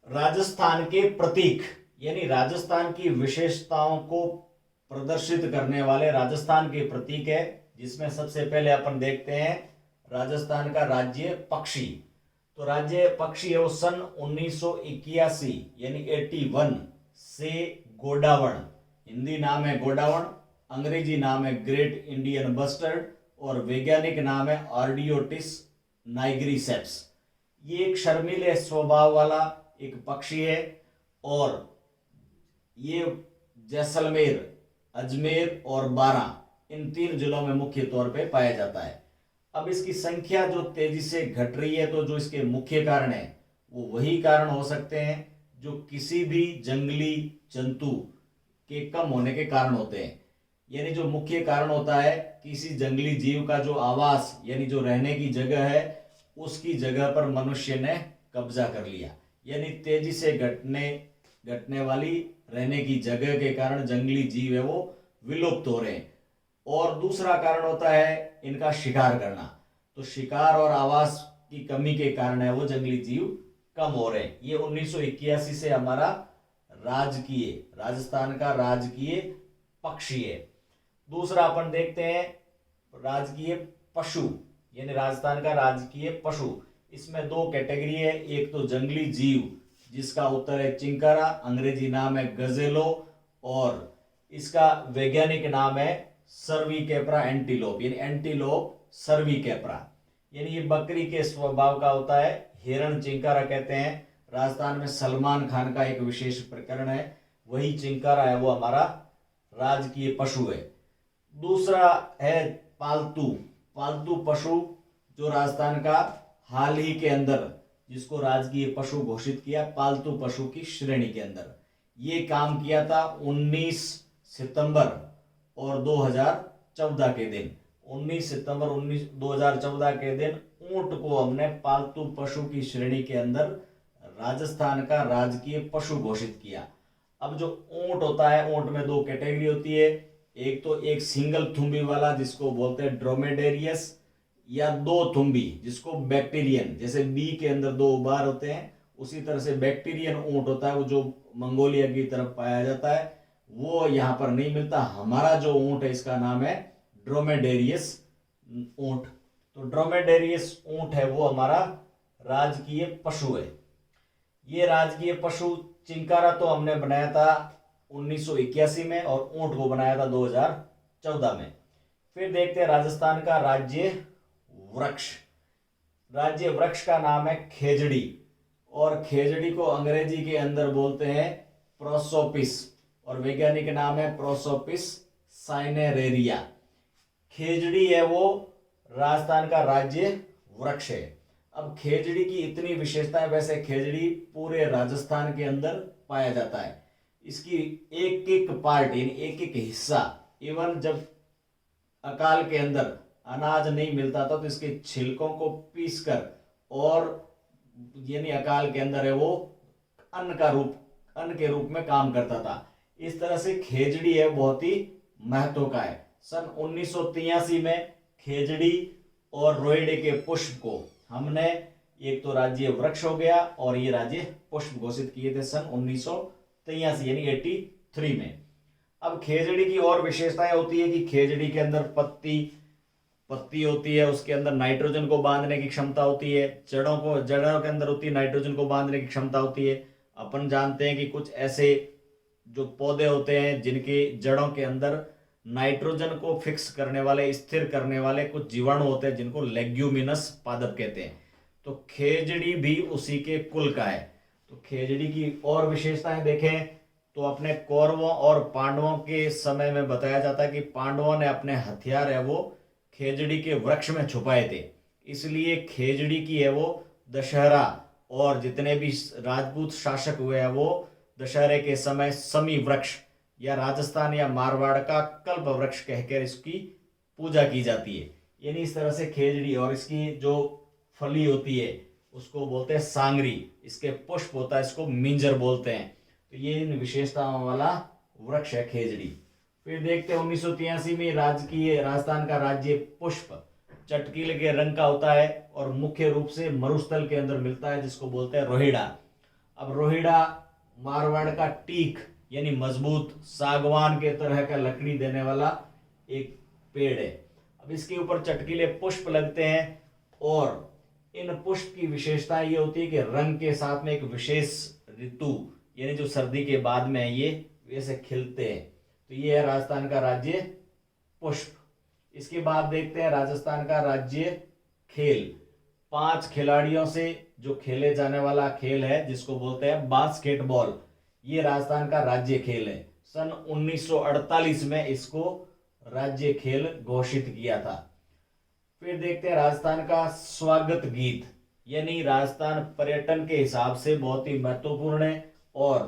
राजस्थान के प्रतीक यानी राजस्थान की विशेषताओं को प्रदर्शित करने वाले राजस्थान के प्रतीक है, जिसमें सबसे पहले अपन देखते हैं राजस्थान का राज्य पक्षी। तो राज्य पक्षी है वो सन 1981 यानी 81 से गोडावण, हिंदी नाम है गोडावण, अंग्रेजी नाम है ग्रेट इंडियन बस्टर्ड और वैज्ञानिक नाम है आर्डियोटिस नाइग्रीसेप्स। ये एक शर्मीले स्वभाव वाला एक पक्षी है और ये जैसलमेर, अजमेर और बारां इन 3 जिलों में मुख्य तौर पे पाया जाता है। अब इसकी संख्या जो तेजी से घट रही है, तो जो इसके मुख्य कारण है वो वही कारण हो सकते हैं जो किसी भी जंगली जंतु के कम होने के कारण होते हैं। यानी जो मुख्य कारण होता है किसी जंगली जीव का जो आवास यानी जो रहने की जगह है उसकी जगह पर मनुष्य ने कब्जा कर लिया, यानी तेजी से घटने वाली रहने की जगह के कारण जंगली जीव है वो विलुप्त हो रहे हैं। और दूसरा कारण होता है इनका शिकार करना, तो शिकार और आवास की कमी के कारण है वो जंगली जीव कम हो रहे हैं। ये 1981 से हमारा राजकीय, राजस्थान का राजकीय पक्षी है। दूसरा अपन देखते हैं राजकीय पशु, यानी राजस्थान का राजकीय पशु। इसमें 2 कैटेगरी है, एक तो जंगली जीव जिसका उत्तर है चिंकारा, अंग्रेजी नाम है गजेलो और इसका वैज्ञानिक नाम है सर्विकैप्रा एंटीलोप, यानी एंटीलोप सर्विकैप्रा। यानी ये बकरी के स्वभाव का होता है, हिरण चिंकारा कहते हैं। राजस्थान में सलमान खान का एक विशेष प्रकरण है, वही चिंकारा है वो हमारा राजकीय पशु है। दूसरा है पालतू पशु, जो राजस्थान का हाल ही के अंदर जिसको राजकीय पशु घोषित किया पालतू पशु की श्रेणी के अंदर, ये काम किया था 19 सितंबर और 2014 के दिन। 19 सितंबर 2014 के दिन ऊंट को हमने पालतू पशु की श्रेणी के अंदर राजस्थान का राजकीय पशु घोषित किया। अब जो ऊंट होता है, ऊंट में 2 कैटेगरी होती है, एक तो एक सिंगल थुम्बी वाला जिसको बोलते हैं ड्रोमेडेरियस, या 2 थुम्बी जिसको बैक्टीरियन, जैसे बी के अंदर 2 उबार होते हैं उसी तरह से बैक्टीरियन ऊंट होता है, वो जो मंगोलिया की तरफ पाया जाता है, वो यहाँ पर नहीं मिलता। हमारा जो ऊंट है इसका नाम है ड्रोमेडेरियस ऊंट। तो ड्रोमेडेरियस ऊंट है वो हमारा राजकीय पशु है। ये राजकीय पशु चिंकारा तो हमने बनाया था 1981 में और ऊंट को बनाया था 2014 में। फिर देखते हैं राजस्थान का राज्य वृक्ष। राज्य वृक्ष का नाम है खेजड़ी और खेजड़ी को अंग्रेजी के अंदर बोलते हैं प्रोसोपिस और वैज्ञानिक नाम है प्रोसोपिस साइनेरेरिया। खेजड़ी है वो राजस्थान का राज्य वृक्ष है। अब खेजड़ी की इतनी विशेषता है, वैसे खेजड़ी पूरे राजस्थान के अंदर पाया जाता है। इसकी एक एक पार्ट यानी एक एक हिस्सा, इवन जब अकाल के अंदर अनाज नहीं मिलता था तो इसके छिलकों को पीसकर और यानी अकाल के अंदर है वो अन्न के रूप में काम करता था। इस तरह से खेजड़ी है बहुत ही महत्व का है। सन 1983 में खेजड़ी और रोइडे के पुष्प को हमने, एक तो राज्य वृक्ष हो गया और ये राज्य पुष्प घोषित किए थे सन 1983 यानी 83 में। अब खेजड़ी की और विशेषताएं होती है कि खेजड़ी के अंदर पत्ती होती है, उसके अंदर नाइट्रोजन को बांधने की क्षमता होती है, जड़ों के अंदर होती है नाइट्रोजन को बांधने की क्षमता होती है। अपन जानते हैं कि कुछ ऐसे जो पौधे होते हैं जिनके जड़ों के अंदर नाइट्रोजन को फिक्स करने वाले, स्थिर करने वाले कुछ जीवाणु होते हैं जिनको लेग्यूमिनस पादप कहते हैं। तो खेजड़ी भी उसी के कुल का है। तो खेजड़ी की और विशेषताएं देखें तो अपने कौरवों और पांडवों के समय में बताया जाता है कि पांडवों ने अपने हथियार है वो खेजड़ी के वृक्ष में छुपाए थे, इसलिए खेजड़ी की है वो दशहरा और जितने भी राजपूत शासक हुए हैं वो दशहरे के समय समी वृक्ष या राजस्थान या मारवाड़ का कल्प वृक्ष कहकर इसकी पूजा की जाती है। यानी इस तरह से खेजड़ी, और इसकी जो फली होती है उसको बोलते हैं सांगरी, इसके पुष्प होता है इसको मिंजर बोलते हैं। तो ये इन विशेषताओं वाला वृक्ष है खेजड़ी। फिर देखते हैं 1983 में राजस्थान का राज्य पुष्प चटकीले के रंग का होता है और मुख्य रूप से मरुस्थल के अंदर मिलता है जिसको बोलते हैं रोहिड़ा। अब रोहिड़ा मारवाड़ का टीक यानी मजबूत सागवान के तरह का लकड़ी देने वाला एक पेड़ है। अब इसके ऊपर चटकीले पुष्प लगते हैं और इन पुष्प की विशेषता ये होती है कि रंग के साथ में एक विशेष ऋतु यानी जो सर्दी के बाद में है ये वैसे खिलते हैं। तो ये है राजस्थान का राज्य पुष्प। इसके बाद देखते हैं राजस्थान का राज्य खेल। 5 खिलाड़ियों से जो खेले जाने वाला खेल है जिसको बोलते हैं बास्केटबॉल, ये राजस्थान का राज्य खेल है। सन 1948 में इसको राज्य खेल घोषित किया था। फिर देखते हैं राजस्थान का स्वागत गीत, यानी राजस्थान पर्यटन के हिसाब से बहुत ही महत्वपूर्ण है और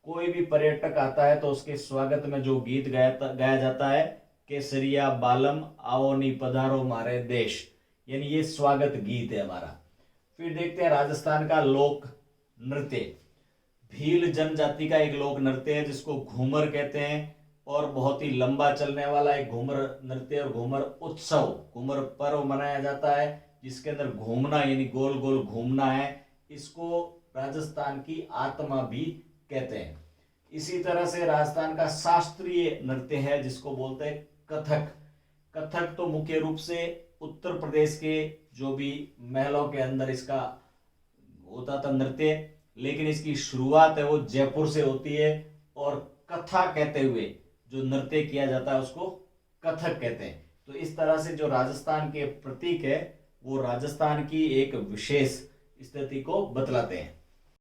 कोई भी पर्यटक आता है तो उसके स्वागत में जो गीत गाया जाता है, केसरिया बालम आओ नी पधारो मारे देश, यानी ये स्वागत गीत है हमारा। फिर देखते हैं राजस्थान का लोक नृत्य। भील जनजाति का एक लोक नृत्य है जिसको घूमर कहते हैं और बहुत ही लंबा चलने वाला एक घूमर नृत्य और घूमर उत्सव, घूमर पर्व मनाया जाता है जिसके अंदर घूमना यानी गोल गोल घूमना है। इसको राजस्थान की आत्मा भी कहते हैं। इसी तरह से राजस्थान का शास्त्रीय नृत्य है जिसको बोलते हैं कथक। कथक तो मुख्य रूप से उत्तर प्रदेश के जो भी महलों के अंदर इसका होता था नृत्य, लेकिन इसकी शुरुआत है वो जयपुर से होती है और कथा कहते हुए जो नृत्य किया जाता है उसको कथक कहते हैं। तो इस तरह से जो राजस्थान के प्रतीक है वो राजस्थान की एक विशेष स्थिति को बतलाते हैं।